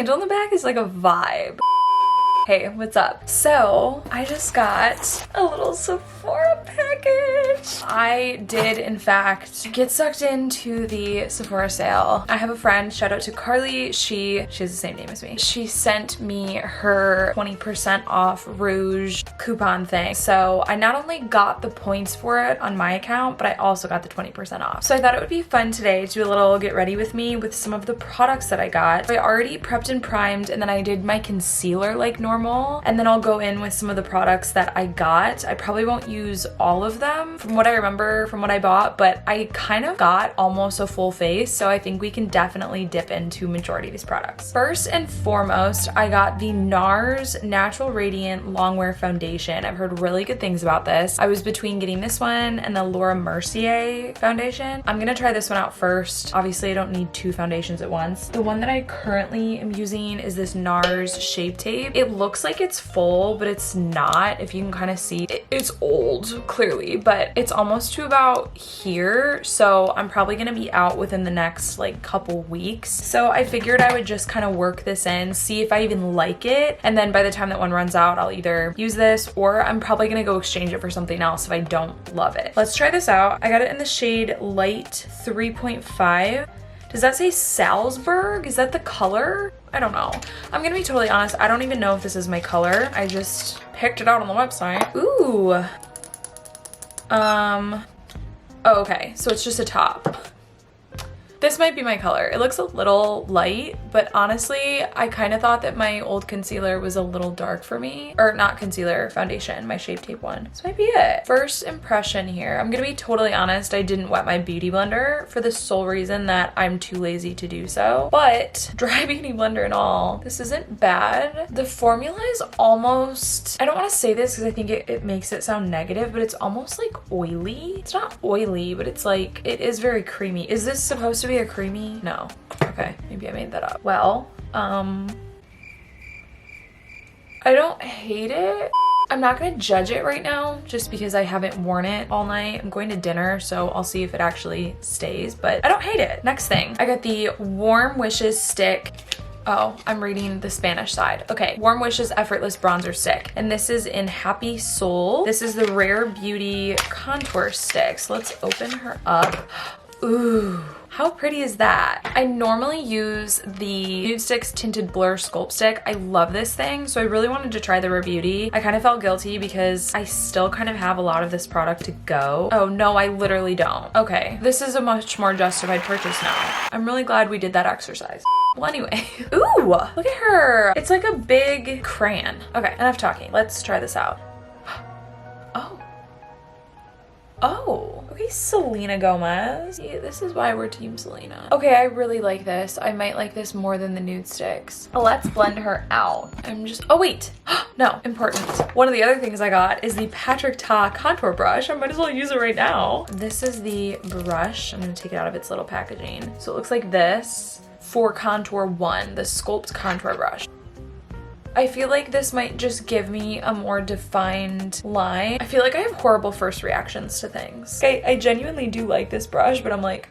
candle in the back is like a vibe. Hey, what's up? So I just got a little Sephora package. I did in fact get sucked into the Sephora sale. I have a friend, shout out to Carly, she has the same name as me. She sent me her 20% off rouge coupon thing. So I not only got the points for it on my account, but I also got the 20% off. So I thought it would be fun today to do a little get ready with me with some of the products that I got. I already prepped and primed, and then I did my concealer like normal. And then I'll go in with some of the products that I got. I probably won't use all of them from what I remember from what I bought, but I kind of got almost a full face, so I think we can definitely dip into majority of these products. First and foremost, I got the NARS Natural Radiant Longwear Foundation. I've heard really good things about this. I was between getting this one and the Laura Mercier foundation. I'm gonna try this one out first. Obviously, I don't need two foundations at once. The one that I currently am using is this NARS Shape Tape. It looks like it's full, but it's not. If you can kind of see, it's old, clearly, but it's almost to about here. So I'm probably gonna be out within the next like couple weeks. So I figured I would just kind of work this in, see if I even like it. And then by the time that one runs out, I'll either use this or I'm probably gonna go exchange it for something else if I don't love it. Let's try this out. I got it in the shade Light 3.5. Does that say Salzburg? Is that the color? I don't know. I'm gonna be totally honest. I don't even know if this is my color. I just picked it out on the website. Ooh. Oh, okay. So it's just a top. This might be my color. It looks a little light, but honestly, I kind of thought that my old concealer was a little dark for me. Or not concealer, foundation, my Shape Tape one. This might be it. First impression here. I'm gonna be totally honest, I didn't wet my beauty blender for the sole reason that I'm too lazy to do so. But dry beauty blender and all, this isn't bad. The formula is almost, I don't want to say this because I think it makes it sound negative, but it's almost like oily. It's not oily, but it's like, it is very creamy. Is this supposed to be a creamy? No. Okay, maybe I made that up. Well, I don't hate it. I'm not gonna judge it right now just because I haven't worn it all night. I'm going to dinner, so I'll see if it actually stays, but I don't hate it. Next thing, I got the Warm Wishes stick. Oh, I'm reading the Spanish side. Okay, Warm Wishes Effortless Bronzer Stick. And this is in Happy Soul. This is the Rare Beauty Contour Stick. So let's open her up. Ooh. How pretty is that? I normally use the Nude Sticks Tinted Blur Sculpt Stick. I love this thing, so I really wanted to try the Rare Beauty. I kind of felt guilty because I still kind of have a lot of this product to go. Oh no, I literally don't. Okay, this is a much more justified purchase now. I'm really glad we did that exercise. Well, anyway. Ooh, look at her. It's like a big crayon. Okay, enough talking. Let's try this out. Oh. Oh, okay, Selena Gomez. See, this is why we're Team Selena. Okay, I really like this. I might like this more than the nude sticks. Let's blend her out. Oh wait, no, important. One of the other things I got is the Patrick Ta contour brush. I might as well use it right now. This is the brush. I'm gonna take it out of its little packaging. So it looks like this for Contour 1, the Sculpt Contour Brush. I feel like this might just give me a more defined line. I feel like I have horrible first reactions to things. I genuinely do like this brush, but I'm like,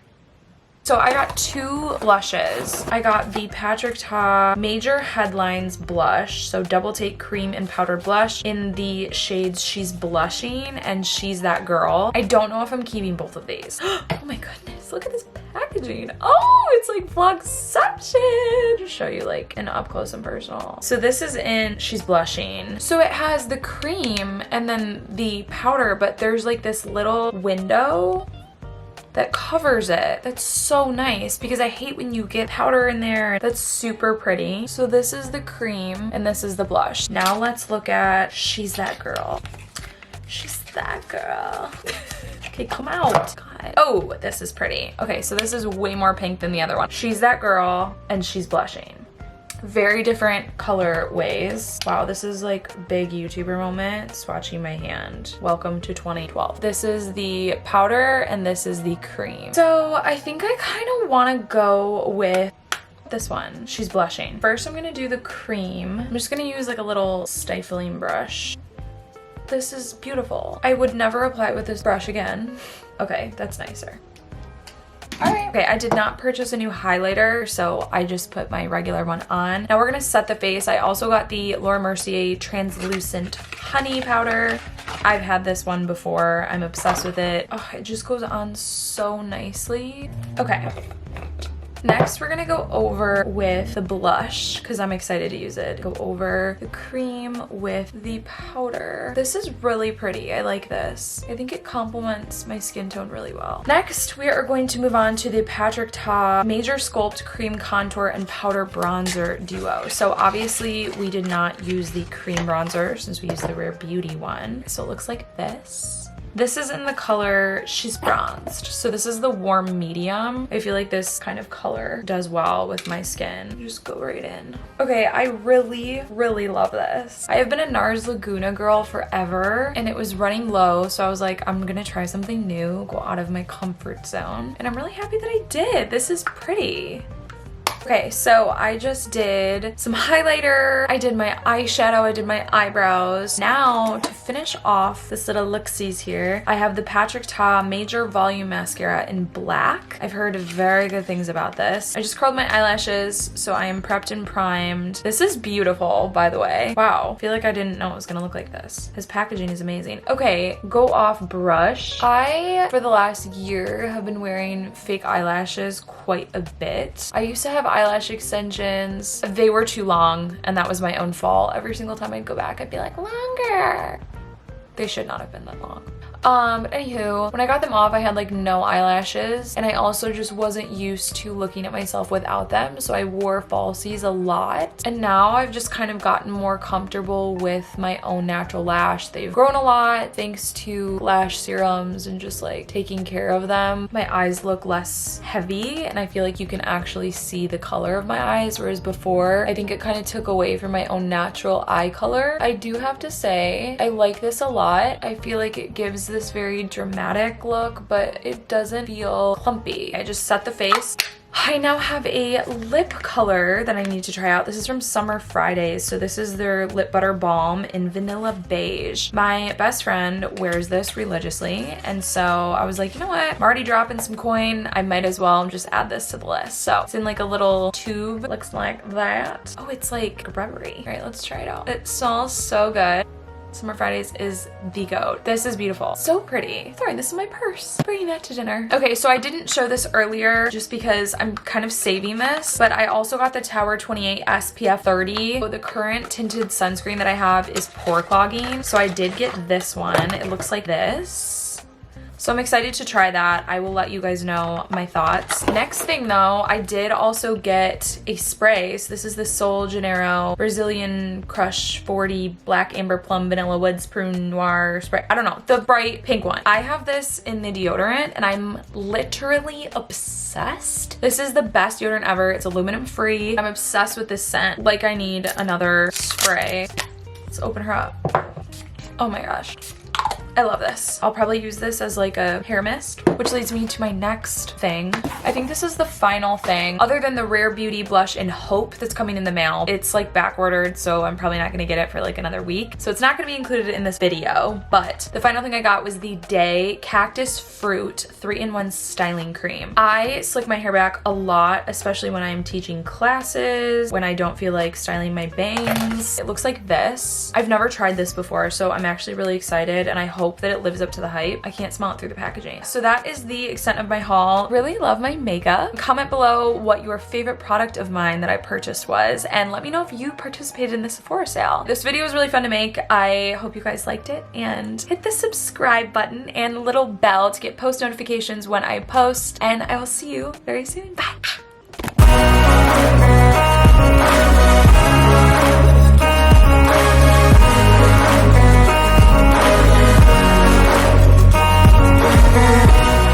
so I got two blushes. I got the Patrick Ta Major Headlines Blush, so Double Take Cream and Powdered Blush in the shades She's Blushing and She's That Girl. I don't know if I'm keeping both of these. Oh my goodness, look at this packaging. Oh, it's like Vlogception. Just show you like an up close and personal. So this is in She's Blushing. So it has the cream and then the powder, but there's like this little window that covers it. That's so nice because I hate when you get powder in there. That's super pretty. So this is the cream and this is the blush. Now let's look at She's That Girl. She's that girl. Okay, come out. God. Oh, this is pretty. Okay, so this is way more pink than the other one. She's That Girl and She's Blushing. Very different color ways. Wow, this is like big YouTuber moment, swatching my hand. Welcome to 2012. This is the powder and this is the cream. So I think I kind of want to go with this one. She's Blushing. First, I'm gonna do the cream. I'm just gonna use like a little stifling brush. This is beautiful. I would never apply it with this brush again. Okay, that's nicer. All right. Okay, I did not purchase a new highlighter, so I just put my regular one on. Now we're gonna set the face. I also got the Laura Mercier Translucent Honey Powder. I've had this one before. I'm obsessed with it. Oh, it just goes on so nicely. Okay. Next, we're gonna go over with the blush because I'm excited to use it. Go over the cream with the powder. This is really pretty. I like this. I think it complements my skin tone really well. Next, we are going to move on to the Patrick Ta Major Sculpt Cream Contour and Powder Bronzer Duo. So obviously, we did not use the cream bronzer since we used the Rare Beauty one. So it looks like this. This is in the color She's Bronzed. So this is the warm medium. I feel like this kind of color does well with my skin. Just go right in. Okay, I really, really love this. I have been a NARS Laguna girl forever and it was running low. So I was like, I'm gonna try something new, go out of my comfort zone. And I'm really happy that I did. This is pretty. Okay, so I just did some highlighter, I did my eyeshadow, I did my eyebrows. Now, to finish off this little looksies here, I have the Patrick Ta Major Volume Mascara in black. I've heard very good things about this. I just curled my eyelashes, so I am prepped and primed. This is beautiful, by the way. Wow, I feel like I didn't know it was gonna look like this. His packaging is amazing. Okay, go off brush. I, for the last year, have been wearing fake eyelashes quite a bit. I used to have eyelash extensions. They were too long and that was my own fault. Every single time I'd go back, I'd be like, longer. They should not have been that long. But anywho, when I got them off, I had like no eyelashes and I also just wasn't used to looking at myself without them. So I wore falsies a lot. And now I've just kind of gotten more comfortable with my own natural lash. They've grown a lot thanks to lash serums and just like taking care of them. My eyes look less heavy and I feel like you can actually see the color of my eyes. Whereas before, I think it kind of took away from my own natural eye color. I do have to say, I like this a lot. I feel like it gives this very dramatic look, but it doesn't feel clumpy. I just set the face. I now have a lip color that I need to try out. This is from Summer Fridays. So this is their lip butter balm in vanilla beige. My best friend wears this religiously. And so I was like, you know what? I'm already dropping some coin. I might as well just add this to the list. So it's in like a little tube. Looks like that. Oh, it's like rubbery. All right, let's try it out. It smells so good. Summer Fridays is the goat. This is beautiful. So pretty. Sorry, this is my purse. Bringing that to dinner. Okay, so I didn't show this earlier just because I'm kind of saving this, but I also got the Tower 28 SPF 30. So the current tinted sunscreen that I have is pore clogging. So I did get this one. It looks like this. So I'm excited to try that. I will let you guys know my thoughts. Next thing though, I did also get a spray. So this is the Sol Janeiro Brazilian Crush 40 Black Amber Plum Vanilla Woods Prune Noir spray. I don't know, the bright pink one. I have this in the deodorant and I'm literally obsessed. This is the best deodorant ever. It's aluminum free. I'm obsessed with this scent. Like I need another spray. Let's open her up. Oh my gosh. I love this. I'll probably use this as like a hair mist, which leads me to my next thing. I think this is the final thing other than the Rare Beauty blush in Hope that's coming in the mail. It's like back ordered, so I'm probably not gonna get it for like another week. So it's not gonna be included in this video, but the final thing I got was the Day Cactus Fruit 3-in-1 Styling Cream. I slick my hair back a lot, especially when I'm teaching classes, when I don't feel like styling my bangs. It looks like this. I've never tried this before, so I'm actually really excited and I hope that it lives up to the hype. I can't smell it through the packaging. So that is the extent of my haul. Really love my makeup. Comment below what your favorite product of mine that I purchased was and let me know if you participated in the Sephora sale. This video was really fun to make. I hope you guys liked it and hit the subscribe button and little bell to get post notifications when I post and I will see you very soon. Bye.